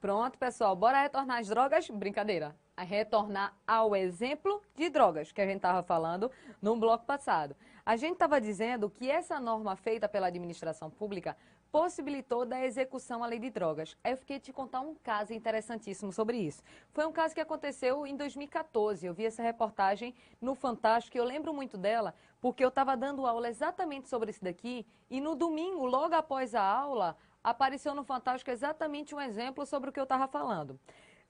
Pronto, pessoal, bora retornar às drogas? Brincadeira. A retornar ao exemplo de drogas que a gente estava falando no bloco passado. A gente estava dizendo que essa norma feita pela administração pública possibilitou da execução à lei de drogas. Aí eu fiquei te contar um caso interessantíssimo sobre isso. Foi um caso que aconteceu em 2014. Eu vi essa reportagem no Fantástico e eu lembro muito dela porque eu estava dando aula exatamente sobre isso daqui e no domingo, logo após a aula, apareceu no Fantástico exatamente um exemplo sobre o que eu estava falando.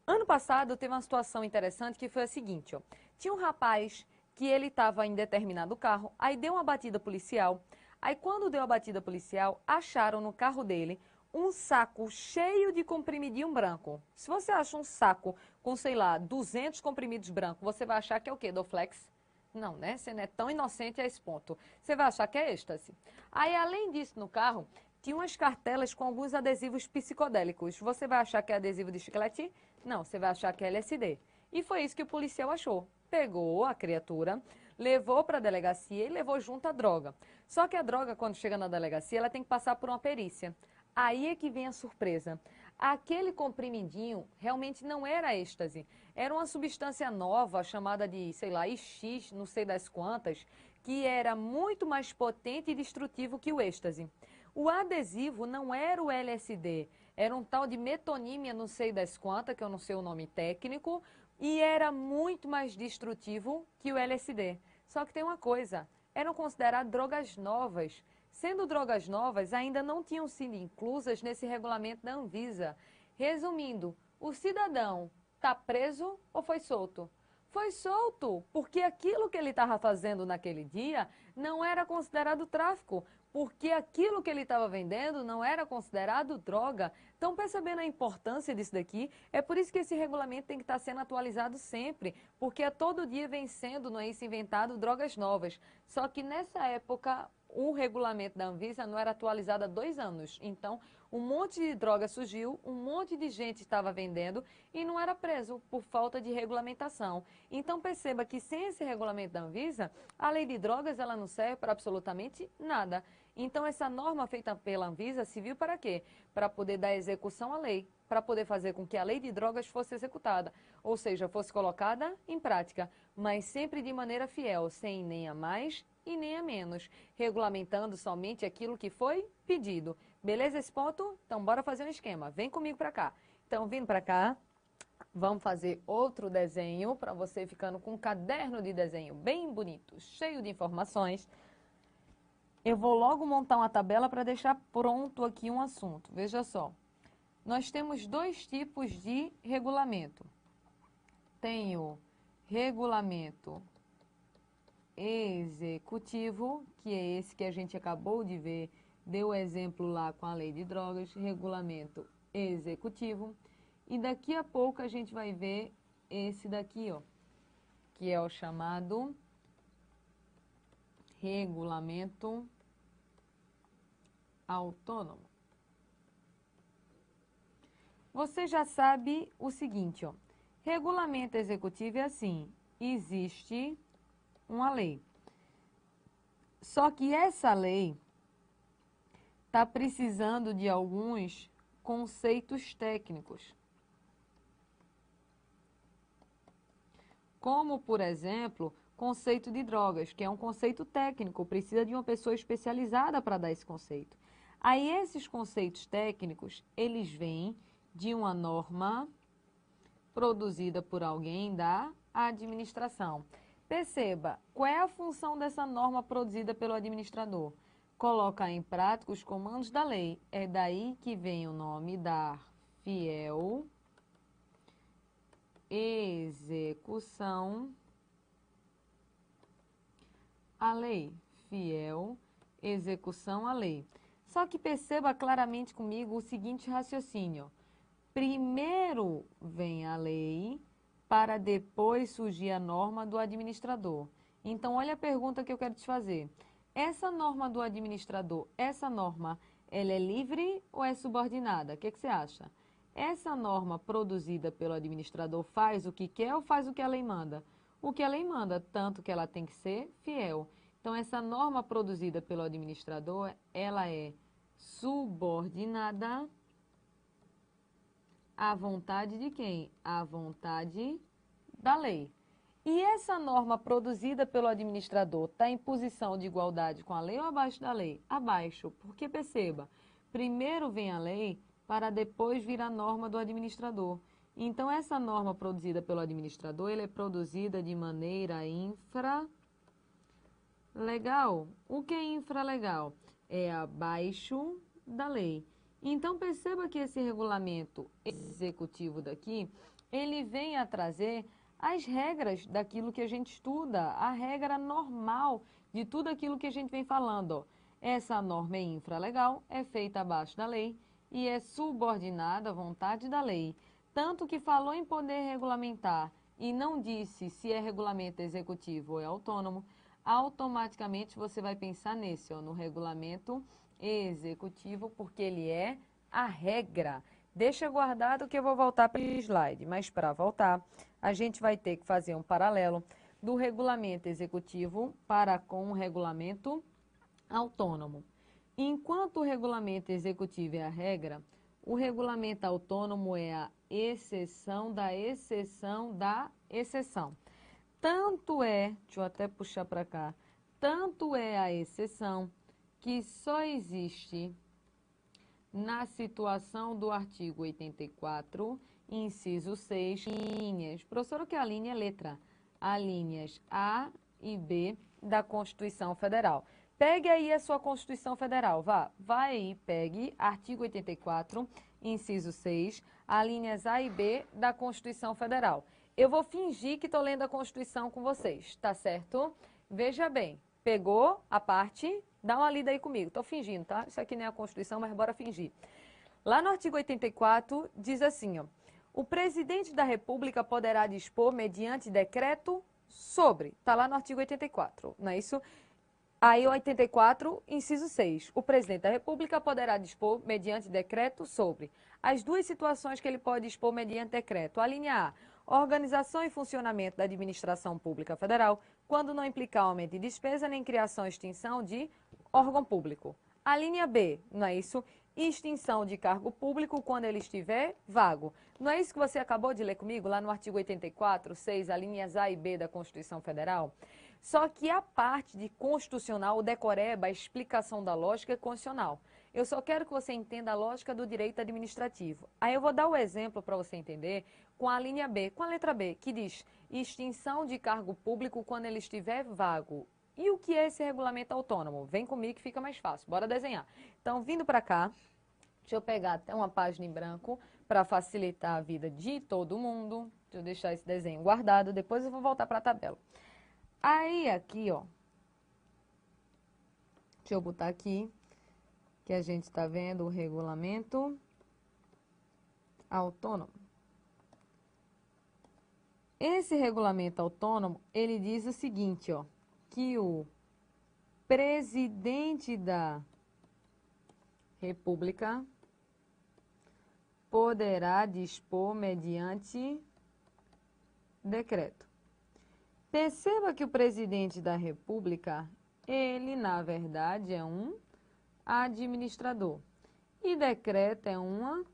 Ano passado teve uma situação interessante que foi a seguinte, ó. Tinha um rapaz que ele estava em determinado carro, aí deu uma batida policial. Aí quando deu a batida policial, acharam no carro dele um saco cheio de comprimidinho branco. Se você acha um saco com, sei lá, 200 comprimidos brancos, você vai achar que é o quê? Doflex? Não, né? Você não é tão inocente a esse ponto. Você vai achar que é êxtase. Aí, além disso, no carro, tinha umas cartelas com alguns adesivos psicodélicos. Você vai achar que é adesivo de chiclete? Não, você vai achar que é LSD. E foi isso que o policial achou. Pegou a criatura, levou para a delegacia e levou junto a droga. Só que a droga, quando chega na delegacia, ela tem que passar por uma perícia. Aí é que vem a surpresa. Aquele comprimidinho realmente não era êxtase. Era uma substância nova chamada de, sei lá, IX, não sei das quantas, que era muito mais potente e destrutivo que o êxtase. O adesivo não era o LSD, era um tal de metonímia, não sei das quantas, que eu não sei o nome técnico, e era muito mais destrutivo que o LSD. Só que tem uma coisa, eram consideradas drogas novas. Sendo drogas novas, ainda não tinham sido inclusas nesse regulamento da Anvisa. Resumindo, o cidadão está preso ou foi solto? Foi solto, porque aquilo que ele estava fazendo naquele dia não era considerado tráfico, porque aquilo que ele estava vendendo não era considerado droga. Estão percebendo a importância disso daqui? É por isso que esse regulamento tem que estar sendo atualizado sempre, porque a todo dia vem sendo, não é isso, inventado drogas novas. Só que nessa época o regulamento da Anvisa não era atualizado há 2 anos. Então, um monte de droga surgiu, um monte de gente estava vendendo e não era preso por falta de regulamentação. Então, perceba que sem esse regulamento da Anvisa, a lei de drogas ela não serve para absolutamente nada. Então, essa norma feita pela Anvisa serviu para quê? Para poder dar execução à lei, para poder fazer com que a lei de drogas fosse executada, ou seja, fosse colocada em prática, mas sempre de maneira fiel, sem nem a mais e nem a menos, regulamentando somente aquilo que foi pedido. Beleza esse ponto? Então, bora fazer um esquema. Vem comigo para cá. Então, vindo para cá, vamos fazer outro desenho para você ficando com um caderno de desenho bem bonito, cheio de informações. Eu vou logo montar uma tabela para deixar pronto aqui um assunto. Veja só. Nós temos 2 tipos de regulamento. Tem o regulamento executivo, que é esse que a gente acabou de ver, deu exemplo lá com a lei de drogas, regulamento executivo. E daqui a pouco a gente vai ver esse daqui, ó, que é o chamado regulamento autônomo. Você já sabe o seguinte, ó, regulamento executivo é assim, existe uma lei. Só que essa lei está precisando de alguns conceitos técnicos. Como, por exemplo, conceito de drogas, que é um conceito técnico, precisa de uma pessoa especializada para dar esse conceito. Aí esses conceitos técnicos, eles vêm de uma norma produzida por alguém da administração. Perceba, qual é a função dessa norma produzida pelo administrador? Colocar em prática os comandos da lei. É daí que vem o nome dar fiel execução à lei. Fiel execução à lei. Só que perceba claramente comigo o seguinte raciocínio. Primeiro vem a lei, para depois surgir a norma do administrador. Então, olha a pergunta que eu quero te fazer. Essa norma do administrador, essa norma, ela é livre ou é subordinada? O que você acha? Essa norma produzida pelo administrador faz o que quer ou faz o que a lei manda? o que a lei manda, tanto que ela tem que ser fiel. Então, essa norma produzida pelo administrador, ela é subordinada à vontade de quem? À vontade da lei. E essa norma produzida pelo administrador está em posição de igualdade com a lei ou abaixo da lei? Abaixo, porque perceba, primeiro vem a lei para depois vir a norma do administrador. Então, essa norma produzida pelo administrador, ela é produzida de maneira infralegal. O que é infralegal? É abaixo da lei. Então, perceba que esse regulamento executivo daqui, ele vem a trazer as regras daquilo que a gente estuda, a regra normal de tudo aquilo que a gente vem falando. Ó. Essa norma é infralegal, é feita abaixo da lei e é subordinada à vontade da lei. Tanto que falou em poder regulamentar e não disse se é regulamento executivo ou é autônomo, automaticamente você vai pensar nesse, ó, no regulamento executivo, porque ele é a regra. Deixa guardado que eu vou voltar para o slide, mas para voltar, a gente vai ter que fazer um paralelo do regulamento executivo para com o regulamento autônomo. Enquanto o regulamento executivo é a regra, o regulamento autônomo é a exceção da exceção da exceção. Tanto é, deixa eu até puxar para cá, tanto é a exceção que só existe na situação do artigo 84, inciso 6, linhas. Professora, o que é a linha? É letra. As linhas A e B da Constituição Federal. Pegue aí a sua Constituição Federal, vai aí, pegue artigo 84, inciso 6, as linhas A e B da Constituição Federal. Eu vou fingir que estou lendo a Constituição com vocês, tá certo? Veja bem, pegou a parte, dá uma lida aí comigo, estou fingindo, tá? Isso aqui não é a Constituição, mas bora fingir. Lá no artigo 84, diz assim, ó, o presidente da República poderá dispor mediante decreto sobre, tá lá no artigo 84, não é isso? Aí, 84, inciso 6. O presidente da República poderá dispor, mediante decreto, sobre as duas situações que ele pode dispor mediante decreto. A linha A, organização e funcionamento da administração pública federal, quando não implicar aumento de despesa nem criação ou extinção de órgão público. A linha B, não é isso? Extinção de cargo público quando ele estiver vago. Não é isso que você acabou de ler comigo, lá no artigo 84, 6, as linhas A e B da Constituição Federal? Só que a parte de constitucional, o decoreba, a explicação da lógica é constitucional. Eu só quero que você entenda a lógica do direito administrativo. Aí eu vou dar o exemplo para você entender com a linha B, com a letra B, que diz extinção de cargo público quando ele estiver vago. E o que é esse regulamento autônomo? Vem comigo que fica mais fácil. Bora desenhar. Então, vindo para cá, deixa eu pegar até uma página em branco para facilitar a vida de todo mundo. Deixa eu deixar esse desenho guardado, depois eu vou voltar para a tabela. Aí, aqui, ó, deixa eu botar aqui, que a gente está vendo o regulamento autônomo. Esse regulamento autônomo, ele diz o seguinte, ó, que o presidente da República poderá dispor mediante decreto. Perceba que o presidente da República, ele, na verdade, é um administrador. E decreto é uma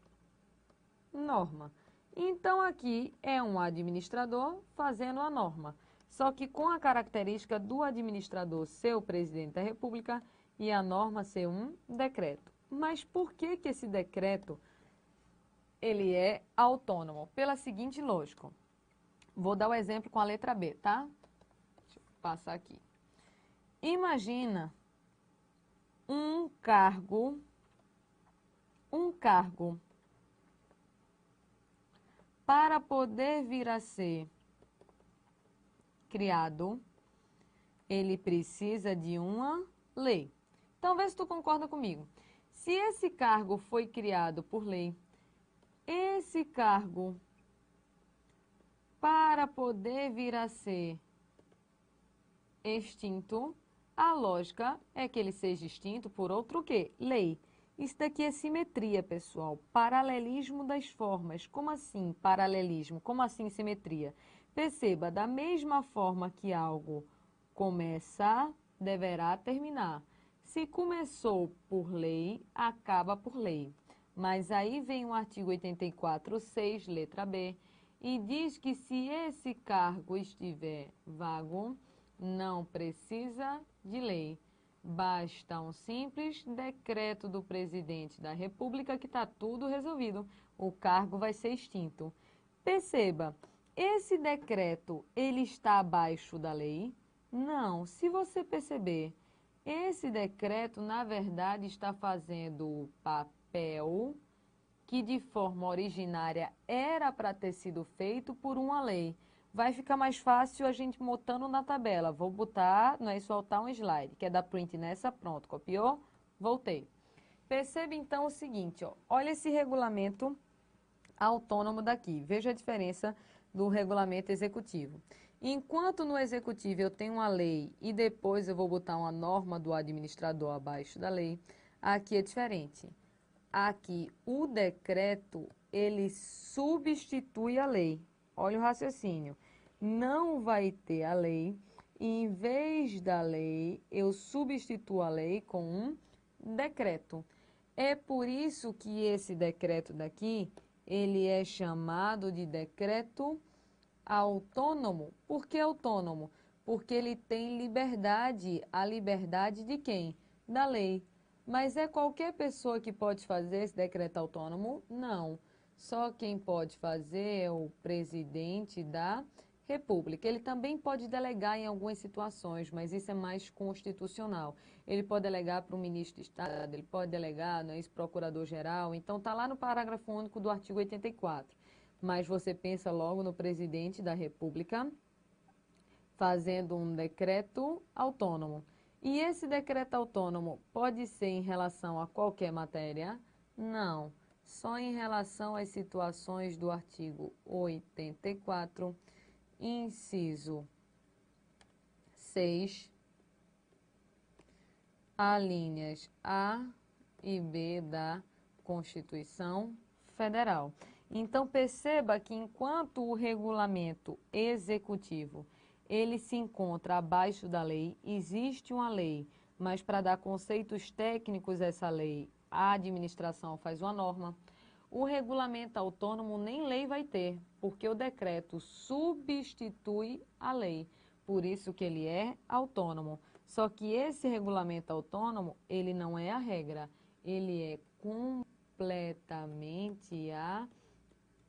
norma. Então, aqui é um administrador fazendo a norma. Só que com a característica do administrador ser o presidente da República e a norma ser um decreto. Mas por que que esse decreto, ele é autônomo? Pela seguinte lógica. Vou dar o exemplo com a letra B, tá? Deixa eu passar aqui. Imagina um cargo para poder vir a ser criado, ele precisa de uma lei. Então, vê se tu concorda comigo. Se esse cargo foi criado por lei, esse cargo, para poder vir a ser extinto, a lógica é que ele seja extinto por outro quê? Lei. Isso daqui é simetria, pessoal. Paralelismo das formas. Como assim paralelismo? Como assim simetria? Perceba, da mesma forma que algo começa, deverá terminar. Se começou por lei, acaba por lei. Mas aí vem o artigo 84.6, letra B, e diz que se esse cargo estiver vago, não precisa de lei. Basta um simples decreto do presidente da República que está tudo resolvido. O cargo vai ser extinto. Perceba, esse decreto, ele está abaixo da lei? Não. Se você perceber, esse decreto, na verdade, está fazendo o papel que de forma originária era para ter sido feito por uma lei. Vai ficar mais fácil a gente botando na tabela. Vou botar, não é soltar um slide, quer dar print nessa, pronto, copiou, voltei. Perceba então o seguinte, ó, olha esse regulamento autônomo daqui, veja a diferença do regulamento executivo. Enquanto no executivo eu tenho uma lei e depois eu vou botar uma norma do administrador abaixo da lei, aqui é diferente. Aqui, o decreto, ele substitui a lei. Olha o raciocínio. Não vai ter a lei, e em vez da lei, eu substituo a lei com um decreto. É por isso que esse decreto daqui, ele é chamado de decreto autônomo. Por que autônomo? Porque ele tem liberdade. A liberdade de quem? Da lei. Mas é qualquer pessoa que pode fazer esse decreto autônomo? Não. Só quem pode fazer é o presidente da República. Ele também pode delegar em algumas situações, mas isso é mais constitucional. Ele pode delegar para o ministro de Estado, ele pode delegar no ex-procurador-geral. Então, está lá no parágrafo único do artigo 84. Mas você pensa logo no presidente da República fazendo um decreto autônomo. E esse decreto autônomo pode ser em relação a qualquer matéria? Não, só em relação às situações do artigo 84, inciso 6, alíneas A e B da Constituição Federal. Então, perceba que enquanto o regulamento executivo ele se encontra abaixo da lei, existe uma lei, mas para dar conceitos técnicos a essa lei, a administração faz uma norma. O regulamento autônomo nem lei vai ter, porque o decreto substitui a lei, por isso que ele é autônomo. Só que esse regulamento autônomo, ele não é a regra, ele é completamente a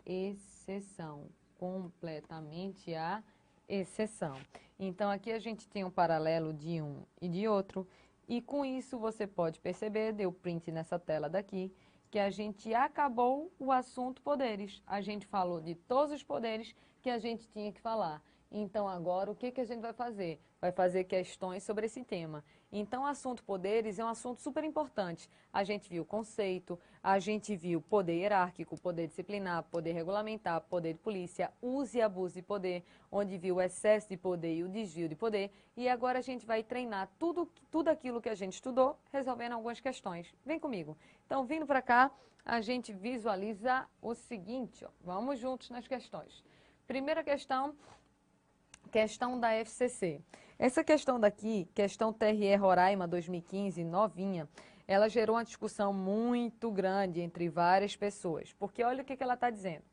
exceção, completamente a exceção. Então, aqui a gente tem um paralelo de um e de outro, e com isso você pode perceber, deu print nessa tela daqui, que a gente acabou o assunto poderes. A gente falou de todos os poderes que a gente tinha que falar. Então, agora, o que a gente vai fazer? Vai fazer questões sobre esse tema. Então, o assunto poderes é um assunto super importante. A gente viu conceito, a gente viu poder hierárquico, poder disciplinar, poder regulamentar, poder de polícia, uso e abuso de poder, onde viu o excesso de poder e o desvio de poder. E agora a gente vai treinar tudo aquilo que a gente estudou, resolvendo algumas questões. Vem comigo. Então, vindo para cá, a gente visualiza o seguinte, ó. Vamos juntos nas questões. Primeira questão da FCC. Essa questão daqui, questão TRE Roraima 2015, novinha, ela gerou uma discussão muito grande entre várias pessoas, porque olha o que ela está dizendo.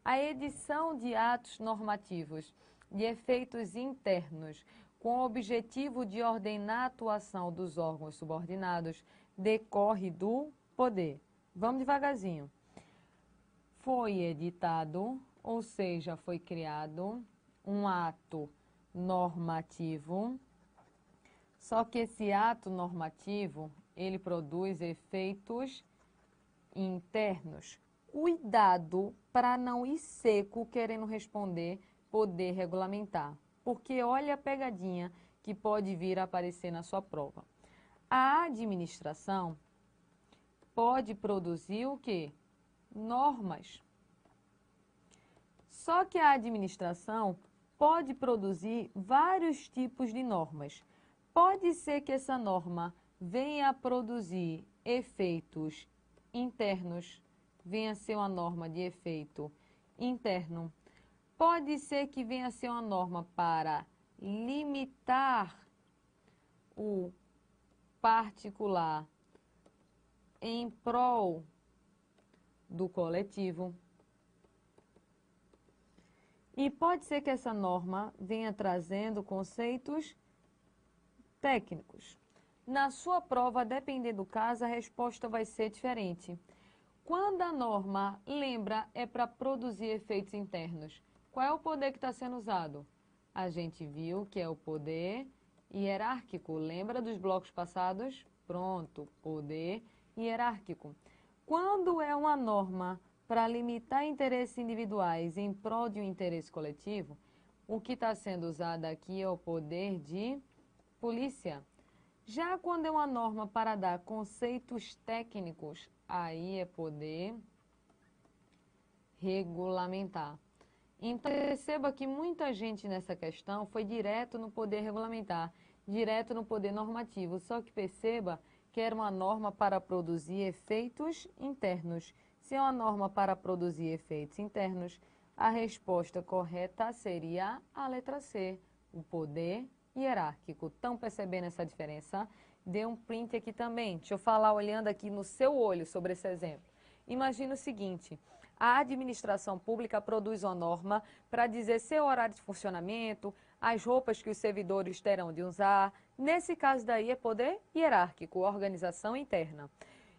A edição de atos normativos de efeitos internos com o objetivo de ordenar a atuação dos órgãos subordinados decorre do poder. Vamos devagarzinho. Foi editado, ou seja, foi criado um ato normativo, só que esse ato normativo, ele produz efeitos internos. Cuidado para não ir seco querendo responder poder regulamentar, porque olha a pegadinha que pode vir a aparecer na sua prova. A administração pode produzir o quê? Normas. Só que a administração pode produzir vários tipos de normas. Pode ser que essa norma venha a produzir efeitos internos, venha a ser uma norma de efeito interno. Pode ser que venha a ser uma norma para limitar o particular em prol do coletivo. E pode ser que essa norma venha trazendo conceitos técnicos. Na sua prova, dependendo do caso, a resposta vai ser diferente. Quando a norma, lembra, é para produzir efeitos internos. Qual é o poder que está sendo usado? A gente viu que é o poder hierárquico. Lembra dos blocos passados? Pronto, poder hierárquico. Quando é uma norma para limitar interesses individuais em prol de um interesse coletivo, o que está sendo usado aqui é o poder de polícia. Já quando é uma norma para dar conceitos técnicos, aí é poder regulamentar. Então, perceba que muita gente nessa questão foi direto no poder regulamentar, direto no poder normativo, só que perceba que era uma norma para produzir efeitos internos. Se é uma norma para produzir efeitos internos, a resposta correta seria a letra C, o poder hierárquico. Estão percebendo essa diferença? Dê um print aqui também. Deixa eu falar olhando aqui no seu olho sobre esse exemplo. Imagina o seguinte, a administração pública produz uma norma para dizer seu horário de funcionamento, as roupas que os servidores terão de usar. Nesse caso daí é poder hierárquico, organização interna.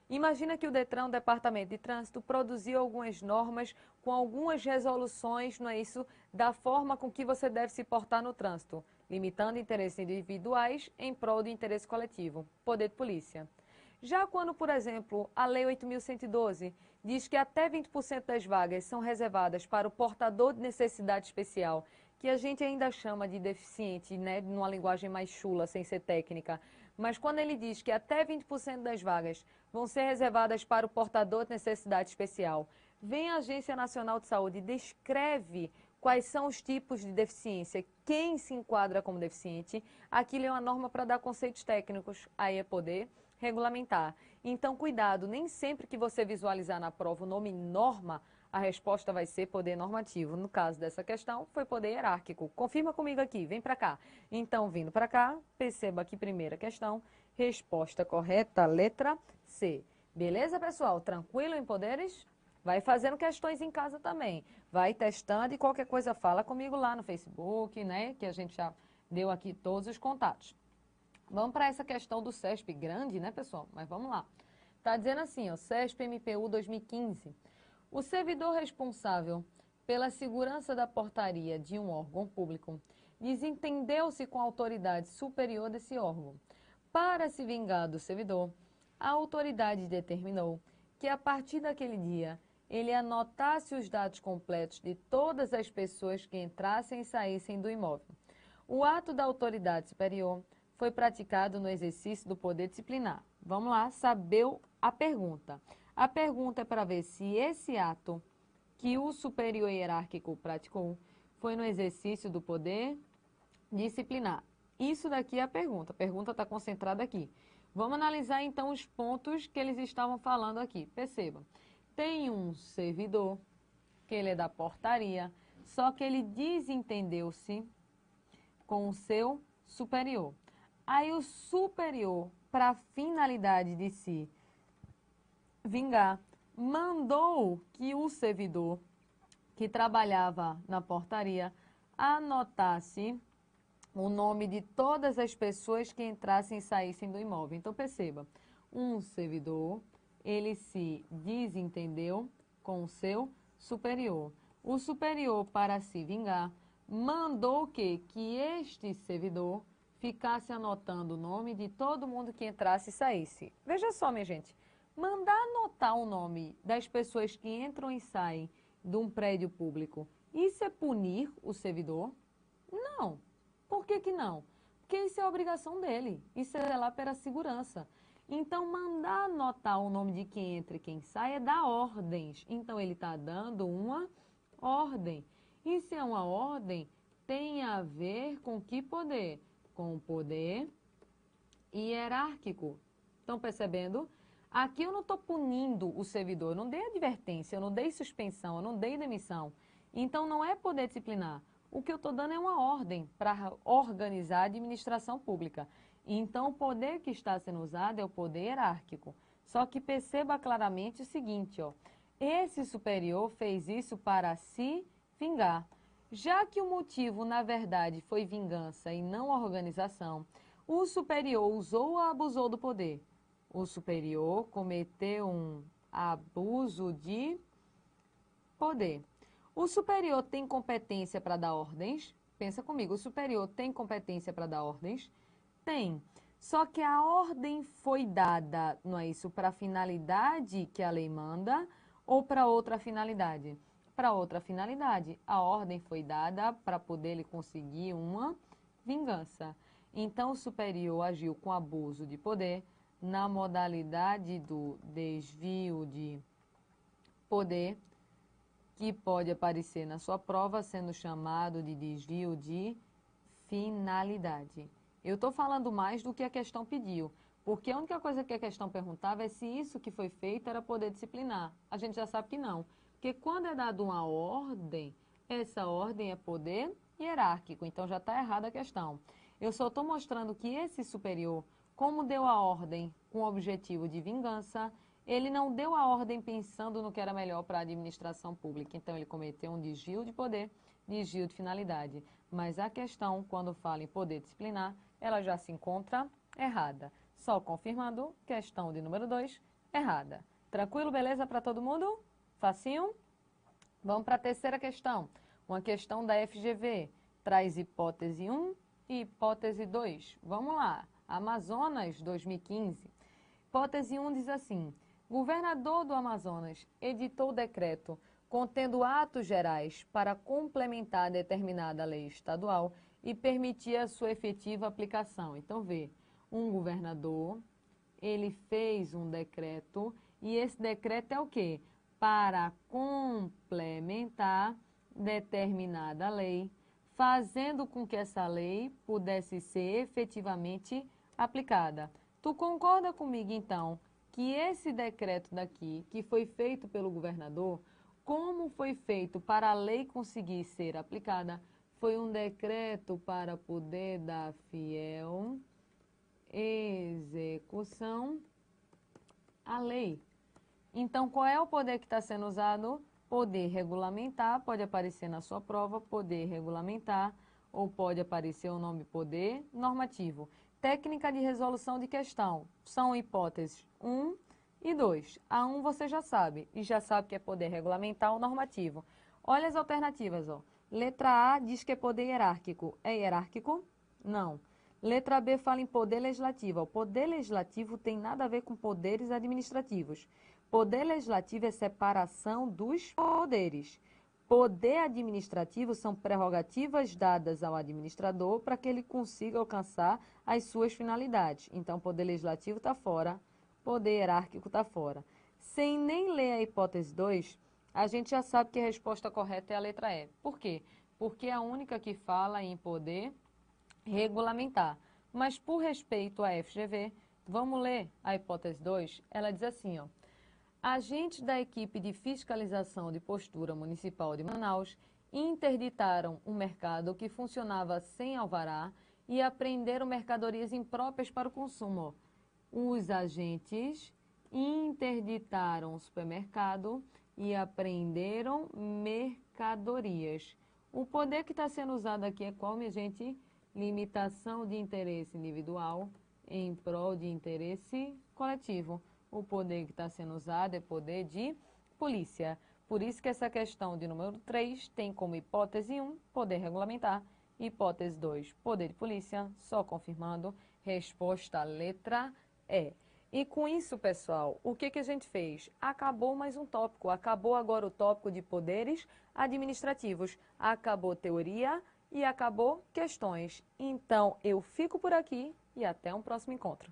Imagina que o DETRAN, o Departamento de Trânsito, produziu algumas normas com algumas resoluções, não é isso, da forma com que você deve se portar no trânsito, limitando interesses individuais em prol do interesse coletivo, poder de polícia. Já quando, por exemplo, a Lei 8.112 diz que até 20% das vagas são reservadas para o portador de necessidade especial, que a gente ainda chama de deficiente, né, numa linguagem mais chula, sem ser técnica, mas quando ele diz que até 20% das vagas vão ser reservadas para o portador de necessidade especial, vem a Agência Nacional de Saúde e descreve quais são os tipos de deficiência, quem se enquadra como deficiente, aquilo é uma norma para dar conceitos técnicos, aí é poder regulamentar. Então, cuidado, nem sempre que você visualizar na prova o nome norma, a resposta vai ser poder normativo. No caso dessa questão, foi poder hierárquico. Confirma comigo aqui, vem para cá. Então, vindo para cá, perceba aqui, primeira questão, resposta correta, letra C. Beleza, pessoal? Tranquilo em poderes? Vai fazendo questões em casa também. Vai testando e qualquer coisa fala comigo lá no Facebook, né? Que a gente já deu aqui todos os contatos. Vamos para essa questão do CESP, grande, né, pessoal? Mas vamos lá. Está dizendo assim, ó, CESP MPU 2015. O servidor responsável pela segurança da portaria de um órgão público desentendeu-se com a autoridade superior desse órgão. Para se vingar do servidor, a autoridade determinou que, a partir daquele dia, ele anotasse os dados completos de todas as pessoas que entrassem e saíssem do imóvel. O ato da autoridade superior foi praticado no exercício do poder disciplinar. Vamos lá saber a pergunta. A pergunta é para ver se esse ato que o superior hierárquico praticou foi no exercício do poder disciplinar. Isso daqui é a pergunta está concentrada aqui. Vamos analisar então os pontos que eles estavam falando aqui. Perceba, tem um servidor, que ele é da portaria, só que ele desentendeu-se com o seu superior. Aí o superior, para a finalidade de se vingar, mandou que o servidor que trabalhava na portaria anotasse o nome de todas as pessoas que entrassem e saíssem do imóvel. Então perceba, um servidor, ele se desentendeu com o seu superior. O superior, para se vingar, mandou que este servidor ficasse anotando o nome de todo mundo que entrasse e saísse. Veja só, minha gente, mandar anotar o nome das pessoas que entram e saem de um prédio público, isso é punir o servidor? Não. Por que que não? Porque isso é obrigação dele, isso é lá pela segurança. Então, mandar anotar o nome de quem entra e quem sai é dar ordens. Então, ele está dando uma ordem. E se é uma ordem, tem a ver com que poder? Com o poder hierárquico. Estão percebendo? Aqui eu não estou punindo o servidor, eu não dei advertência, eu não dei suspensão, eu não dei demissão. Então, não é poder disciplinar. O que eu estou dando é uma ordem para organizar a administração pública. Então, o poder que está sendo usado é o poder hierárquico. Só que perceba claramente o seguinte, ó, esse superior fez isso para se vingar. Já que o motivo, na verdade, foi vingança e não organização, o superior usou ou abusou do poder. O superior cometeu um abuso de poder. O superior tem competência para dar ordens? Pensa comigo, o superior tem competência para dar ordens? Tem. Só que a ordem foi dada, não é isso, para a finalidade que a lei manda ou para outra finalidade? Para outra finalidade. A ordem foi dada para poder ele conseguir uma vingança. Então, o superior agiu com abuso de poder na modalidade do desvio de poder, que pode aparecer na sua prova sendo chamado de desvio de finalidade. Eu estou falando mais do que a questão pediu, porque a única coisa que a questão perguntava é se isso que foi feito era poder disciplinar. A gente já sabe que não, porque quando é dado uma ordem, essa ordem é poder hierárquico, então já está errada a questão. Eu só estou mostrando que esse superior, como deu a ordem com o objetivo de vingança, ele não deu a ordem pensando no que era melhor para a administração pública. Então, ele cometeu um desvio de poder, desvio de finalidade. Mas a questão, quando fala em poder disciplinar, ela já se encontra errada. Só confirmando, questão de número 2, errada. Tranquilo, beleza para todo mundo? Facinho? Vamos para a terceira questão. Uma questão da FGV. Traz hipótese 1 e hipótese 2. Vamos lá. Amazonas, 2015. Hipótese 1 diz assim: governador do Amazonas editou decreto contendo atos gerais para complementar determinada lei estadual e permitir a sua efetiva aplicação. Então, vê, um governador, ele fez um decreto e esse decreto é o quê? Para complementar determinada lei, fazendo com que essa lei pudesse ser efetivamente aplicada. Tu concorda comigo, então, que esse decreto daqui, que foi feito pelo governador, como foi feito para a lei conseguir ser aplicada, foi um decreto para poder dar fiel execução à lei. Então, qual é o poder que está sendo usado? Poder regulamentar, pode aparecer na sua prova, poder regulamentar, ou pode aparecer o nome poder normativo. Técnica de resolução de questão, são hipóteses 1 e 2. A 1 você já sabe, e já sabe que é poder regulamentar ou normativo. Olha as alternativas, ó. Letra A diz que é poder hierárquico. É hierárquico? Não. Letra B fala em poder legislativo. O poder legislativo tem nada a ver com poderes administrativos. Poder legislativo é separação dos poderes. Poder administrativo são prerrogativas dadas ao administrador para que ele consiga alcançar as suas finalidades. Então, poder legislativo está fora, poder hierárquico está fora. Sem nem ler a hipótese 2, a gente já sabe que a resposta correta é a letra E. Por quê? Porque é a única que fala em poder regulamentar. Mas, por respeito à FGV, vamos ler a hipótese 2? Ela diz assim, ó. Agentes da equipe de fiscalização de postura municipal de Manaus interditaram um mercado que funcionava sem alvará e apreenderam mercadorias impróprias para o consumo. Os agentes interditaram o supermercado e apreenderam mercadorias. O poder que está sendo usado aqui é qual, minha gente? Limitação de interesse individual em prol de interesse coletivo. O poder que está sendo usado é poder de polícia. Por isso que essa questão de número 3 tem como hipótese 1, poder regulamentar, hipótese 2, poder de polícia, só confirmando, resposta letra E. E com isso, pessoal, o que a gente fez? Acabou mais um tópico, acabou agora o tópico de poderes administrativos, acabou teoria e acabou questões. Então, eu fico por aqui e até um próximo encontro.